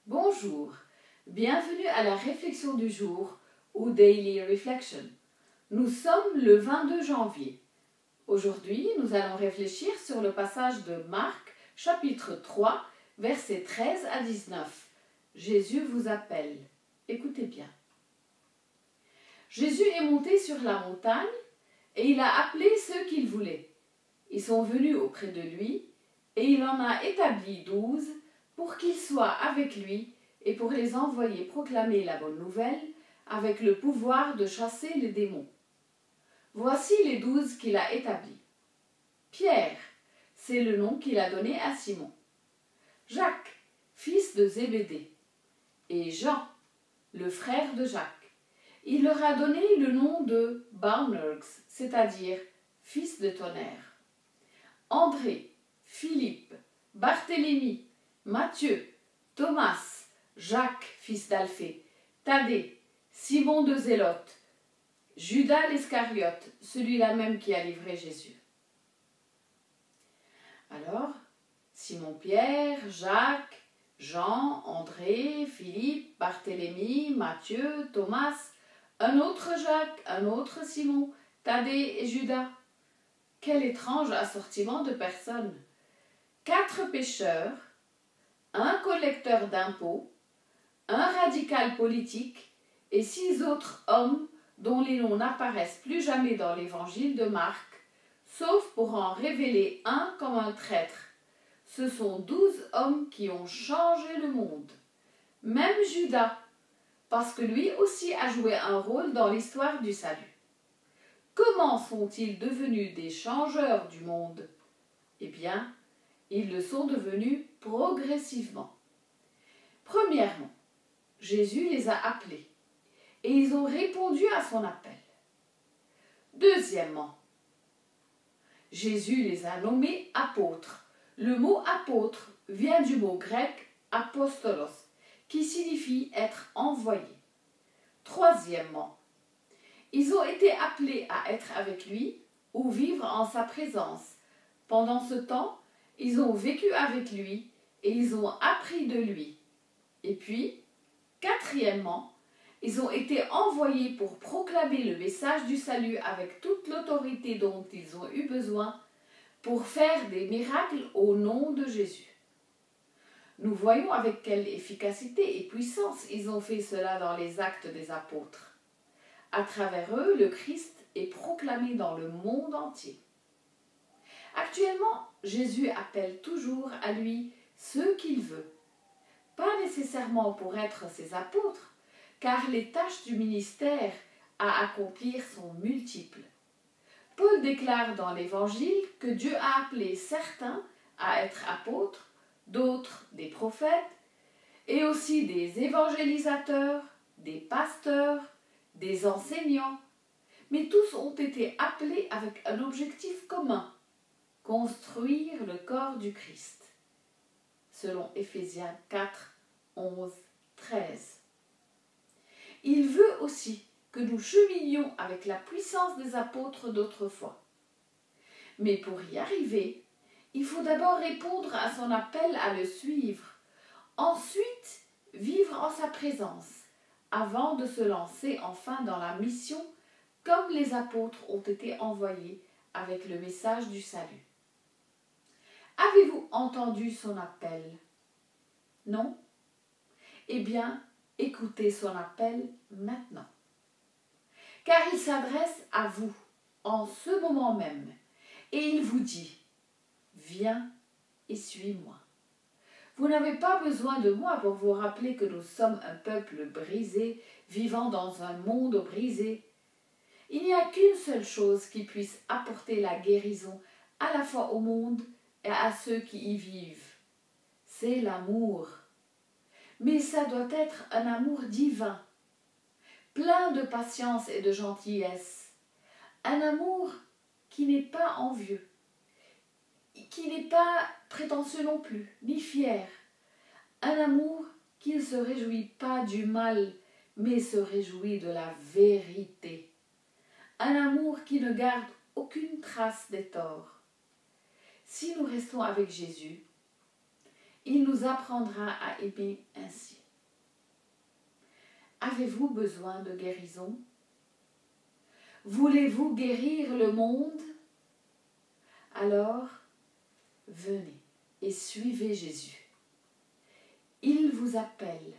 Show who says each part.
Speaker 1: Bonjour, bienvenue à la réflexion du jour ou Daily Reflection. Nous sommes le 22 janvier. Aujourd'hui, nous allons réfléchir sur le passage de Marc, chapitre 3, versets 13 à 19. Jésus vous appelle. Écoutez bien. Jésus est monté sur la montagne et il a appelé ceux qu'il voulait. Ils sont venus auprès de lui et il en a établi 12 pour qu'ils soient avec lui et pour les envoyer proclamer la bonne nouvelle avec le pouvoir de chasser les démons. Voici les 12 qu'il a établis. Pierre, c'est le nom qu'il a donné à Simon. Jacques, fils de Zébédée. Et Jean, le frère de Jacques. Il leur a donné le nom de Boanerges, c'est-à-dire fils de tonnerre. André, Philippe, Barthélemy, Matthieu, Thomas, Jacques, fils d'Alphée, Thaddée, Simon de Zélote, Judas l'Iscariote, celui-là même qui a livré Jésus. Alors, Simon-Pierre, Jacques, Jean, André, Philippe, Barthélemy, Matthieu, Thomas, un autre Jacques, un autre Simon, Thaddée et Judas. Quel étrange assortiment de personnes! 4 pécheurs, un collecteur d'impôts, un radical politique et 6 autres hommes dont les noms n'apparaissent plus jamais dans l'évangile de Marc, sauf pour en révéler un comme un traître. Ce sont 12 hommes qui ont changé le monde. Même Judas, parce que lui aussi a joué un rôle dans l'histoire du salut. Comment sont-ils devenus des changeurs du monde? Eh bien, ils le sont devenus progressivement. Premièrement, Jésus les a appelés et ils ont répondu à son appel. Deuxièmement, Jésus les a nommés apôtres. Le mot apôtre vient du mot grec apostolos, qui signifie être envoyé. Troisièmement, ils ont été appelés à être avec lui ou vivre en sa présence. Pendant ce temps, ils ont vécu avec lui et ils ont appris de lui. Et puis, quatrièmement, ils ont été envoyés pour proclamer le message du salut avec toute l'autorité dont ils ont eu besoin pour faire des miracles au nom de Jésus. Nous voyons avec quelle efficacité et puissance ils ont fait cela dans les actes des apôtres. À travers eux, le Christ est proclamé dans le monde entier. Actuellement, Jésus appelle toujours à lui ceux qu'il veut. Pas nécessairement pour être ses apôtres, car les tâches du ministère à accomplir sont multiples. Paul déclare dans l'Évangile que Dieu a appelé certains à être apôtres, d'autres des prophètes, et aussi des évangélisateurs, des pasteurs, des enseignants. Mais tous ont été appelés avec un objectif commun: construire le corps du Christ. Selon Éphésiens 4, 11, 13. Il veut aussi que nous cheminions avec la puissance des apôtres d'autrefois. Mais pour y arriver, il faut d'abord répondre à son appel à le suivre, ensuite vivre en sa présence, avant de se lancer enfin dans la mission comme les apôtres ont été envoyés avec le message du salut. Avez-vous entendu son appel? Non? Eh bien, écoutez son appel maintenant. Car il s'adresse à vous en ce moment même et il vous dit: viens et suis-moi. Vous n'avez pas besoin de moi pour vous rappeler que nous sommes un peuple brisé, vivant dans un monde brisé. Il n'y a qu'une seule chose qui puisse apporter la guérison à la fois au monde et à ceux qui y vivent. C'est l'amour. Mais ça doit être un amour divin, plein de patience et de gentillesse. Un amour qui n'est pas envieux, qui n'est pas prétentieux non plus, ni fier. Un amour qui ne se réjouit pas du mal, mais se réjouit de la vérité. Un amour qui ne garde aucune trace des torts. Si nous restons avec Jésus, il nous apprendra à aimer ainsi. Avez-vous besoin de guérison? Voulez-vous guérir le monde? Alors, venez et suivez Jésus. Il vous appelle